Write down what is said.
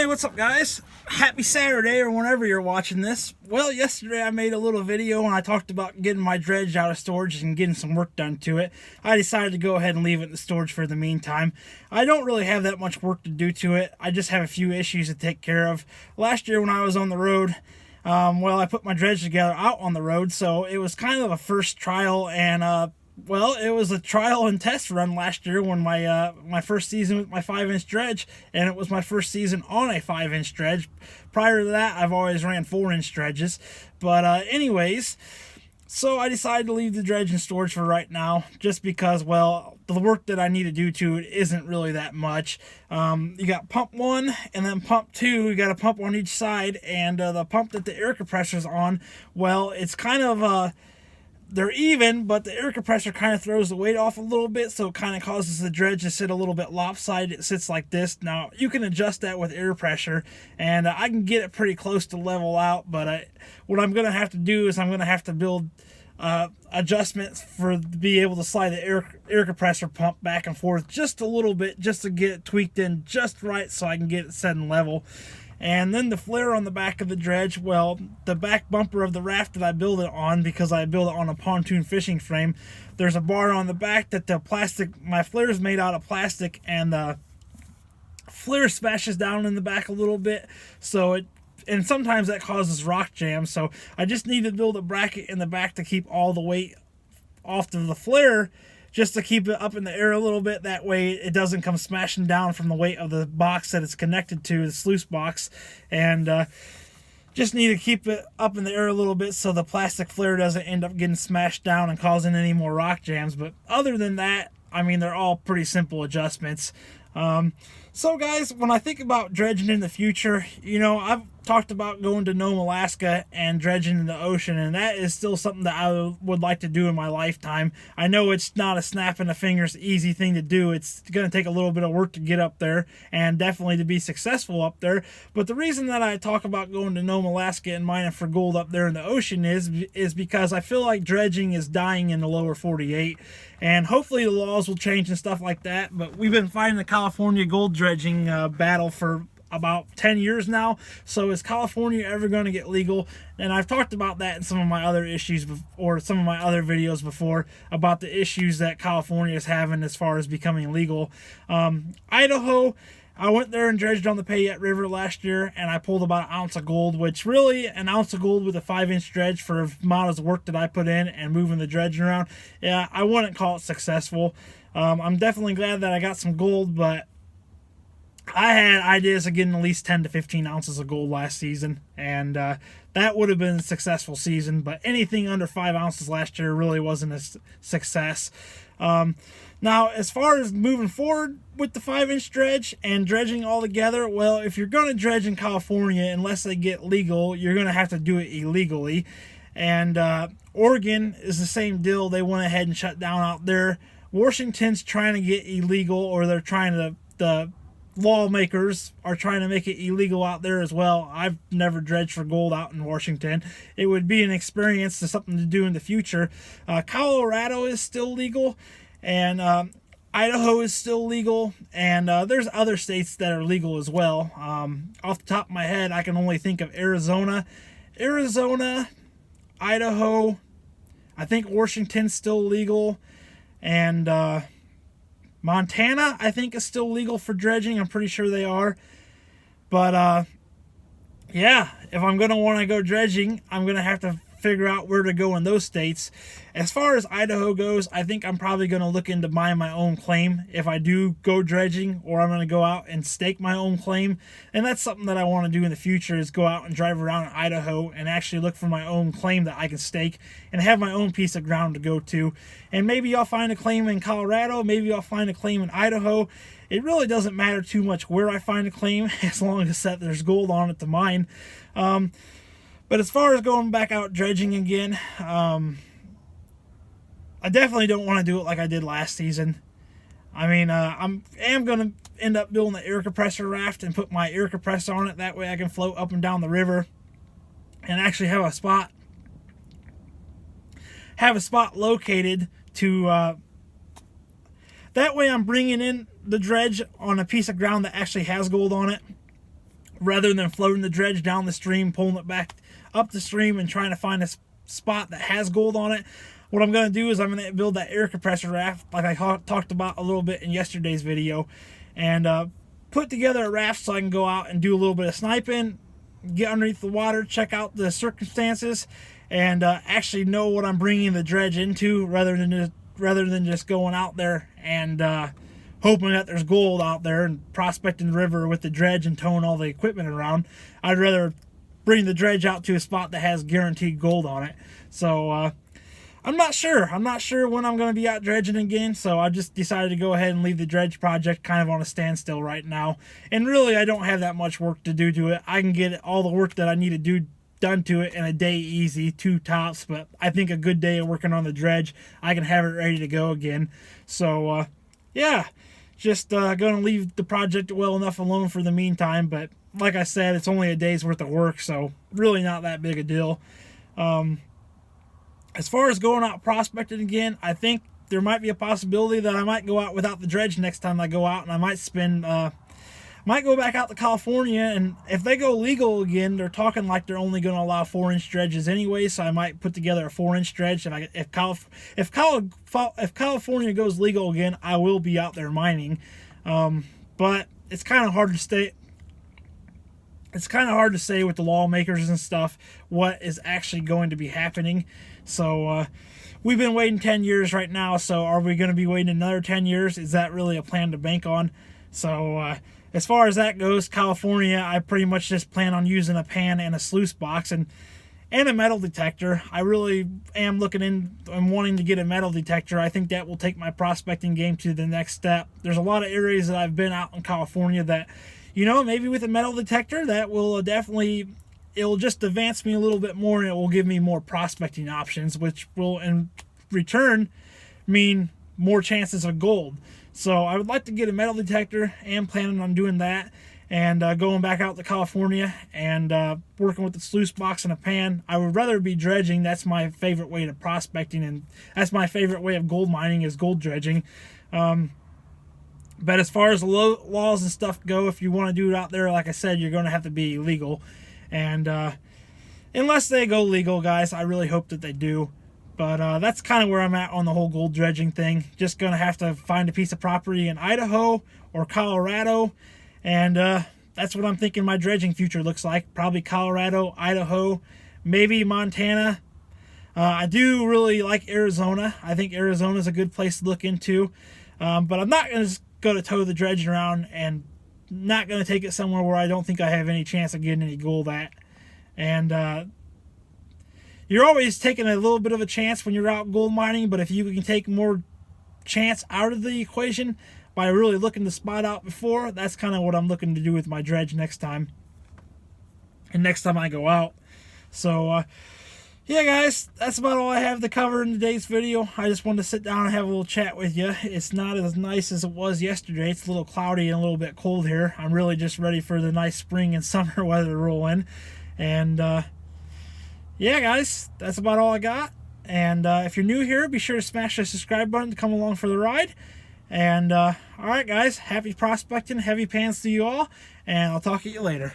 Hey, what's up, guys? Happy Saturday, or whenever you're watching this. Well, yesterday I made a little video and I talked about getting my dredge out of storage and getting some work done to it. I decided to go ahead and leave it in the storage for the meantime. I don't really have that much work to do to it. I just have a few issues to take care of. Last year when I was on the road, I put my dredge together out on the road, so it was kind of a first trial, and it was a trial and test run last year when my first season with my 5-inch dredge, and it was my first season on a 5-inch dredge. Prior to that, I've always ran 4-inch dredges. But anyways, so I decided to leave the dredge in storage for right now, just because, well, the work that I need to do to it isn't really that much. You got pump 1 and then pump 2. You got a pump on each side, and the pump that the air compressor's on, well, it's kind of they're even, but the air compressor kind of throws the weight off a little bit, so it kind of causes the dredge to sit a little bit lopsided. It sits like this. Now, you can adjust that with air pressure, and I can get it pretty close to level out, but what I'm going to have to do is I'm going to have to build adjustments to be able to slide the air compressor pump back and forth just a little bit, just to get it tweaked in just right so I can get it set and level. And then the flare on the back of the dredge, well, the back bumper of the raft that I build it on, because I build it on a pontoon fishing frame, there's a bar on the back that my flare is made out of plastic, and the flare smashes down in the back a little bit, and sometimes that causes rock jam, so I just need to build a bracket in the back to keep all the weight off of the flare, just to keep it up in the air a little bit. That way it doesn't come smashing down from the weight of the box that it's connected to, the sluice box. And just need to keep it up in the air a little bit so the plastic flare doesn't end up getting smashed down and causing any more rock jams. But other than that, I mean, they're all pretty simple adjustments. So guys, when I think about dredging in the future, you know, I've talked about going to Nome, Alaska and dredging in the ocean, and that is still something that I would like to do in my lifetime. I know it's not a snap in the fingers easy thing to do. It's going to take a little bit of work to get up there, and definitely to be successful up there. But the reason that I talk about going to Nome, Alaska and mining for gold up there in the ocean is because I feel like dredging is dying in the lower 48, and hopefully the laws will change and stuff like that. But we've been fighting the California gold dredging battle for about 10 years now. So is California ever going to get legal? And I've talked about that in some of my other issues, or some of my other videos before, about the issues that California is having as far as becoming legal. Idaho, I went there and dredged on the Payette River last year, and I pulled about an ounce of gold, which really, an ounce of gold with a 5-inch dredge for the amount of work that I put in and moving the dredge around, yeah, I wouldn't call it successful. I'm definitely glad that I got some gold, but I had ideas of getting at least 10 to 15 ounces of gold last season, and that would have been a successful season, but anything under 5 ounces last year really wasn't a success. Now, as far as moving forward with the 5-inch dredge and dredging all together, well, if you're going to dredge in California, unless they get legal, you're going to have to do it illegally. And Oregon is the same deal. They went ahead and shut down out there. Washington's trying to get illegal, or they're trying to, the lawmakers are trying to make it illegal out there as well. I've never dredged for gold out in Washington. It would be an experience, to something to do in the future. Colorado is still legal, and Idaho is still legal, and there's other states that are legal as well. Off the top of my head, I can only think of Arizona, Idaho. I think Washington's still legal, and Montana, I think, is still legal for dredging. I'm pretty sure they are. But, yeah, if I'm going to want to go dredging, I'm going to have to figure out where to go in those states. As far as Idaho goes, I think I'm probably going to look into buying my own claim if I do go dredging, or I'm going to go out and stake my own claim. And that's something that I want to do in the future, is go out and drive around in Idaho and actually look for my own claim that I can stake and have my own piece of ground to go to. And maybe I'll find a claim in Colorado, maybe I'll find a claim in Idaho. It really doesn't matter too much where I find a claim, as long as that there's gold on it to mine. But as far as going back out dredging again, I definitely don't want to do it like I did last season. I mean, I am going to end up building the air compressor raft and put my air compressor on it. That way I can float up and down the river and actually have a spot located to, that way I'm bringing in the dredge on a piece of ground that actually has gold on it, rather than floating the dredge down the stream, pulling it back up the stream and trying to find a spot that has gold on it. What I'm going to do is I'm going to build that air compressor raft like I talked about a little bit in yesterday's video, and put together a raft so I can go out and do a little bit of sniping, get underneath the water, check out the circumstances, and actually know what I'm bringing the dredge into, rather than just going out there and hoping that there's gold out there and prospecting the river with the dredge and towing all the equipment around. I'd rather bring the dredge out to a spot that has guaranteed gold on it. So I'm not sure when I'm going to be out dredging again, so I just decided to go ahead and leave the dredge project kind of on a standstill right now. And really, I don't have that much work to do to it. I can get all the work that I need to do done to it in a day easy, 2 tops, but I think a good day of working on the dredge, I can have it ready to go again. So, yeah, just going to leave the project well enough alone for the meantime, but like I said, it's only a day's worth of work, so really not that big a deal. As far as going out prospecting again, I think there might be a possibility that I might go out without the dredge next time I go out, and I might go back out to California, and if they go legal again, they're talking like they're only going to allow 4-inch dredges anyway, so I might put together a 4-inch dredge. If California goes legal again, I will be out there mining, but it's kind of hard to stay. It's kind of hard to say with the lawmakers and stuff what is actually going to be happening. So we've been waiting 10 years right now, so are we going to be waiting another 10 years? Is that really a plan to bank on? So as far as that goes, California, I pretty much just plan on using a pan and a sluice box and a metal detector. I really am looking in and wanting to get a metal detector. I think that will take my prospecting game to the next step. There's a lot of areas that I've been out in California that, you know, maybe with a metal detector, that will it'll just advance me a little bit more, and it will give me more prospecting options, which will in return mean more chances of gold. So I would like to get a metal detector, and planning on doing that, and going back out to California and working with the sluice box and a pan. I would rather be dredging. That's my favorite way to prospecting, and that's my favorite way of gold mining, is gold dredging. But as far as the laws and stuff go, if you want to do it out there, like I said, you're going to have to be legal. And unless they go legal, guys, I really hope that they do. But that's kind of where I'm at on the whole gold dredging thing. Just going to have to find a piece of property in Idaho or Colorado. And that's what I'm thinking my dredging future looks like. Probably Colorado, Idaho, maybe Montana. I do really like Arizona. I think Arizona is a good place to look into. But I'm not going to go to tow the dredge around, and not going to take it somewhere where I don't think I have any chance of getting any gold at. And you're always taking a little bit of a chance when you're out gold mining, but if you can take more chance out of the equation by really looking the spot out before, that's kind of what I'm looking to do with my dredge next time. And next time I go out. So, yeah, guys, that's about all I have to cover in today's video. I just wanted to sit down and have a little chat with you. It's not as nice as it was yesterday. It's a little cloudy and a little bit cold here. I'm really just ready for the nice spring and summer weather to roll in. And, yeah, guys, that's about all I got. And if you're new here, be sure to smash the subscribe button to come along for the ride. And, all right, guys, happy prospecting, heavy pans to you all, and I'll talk to you later.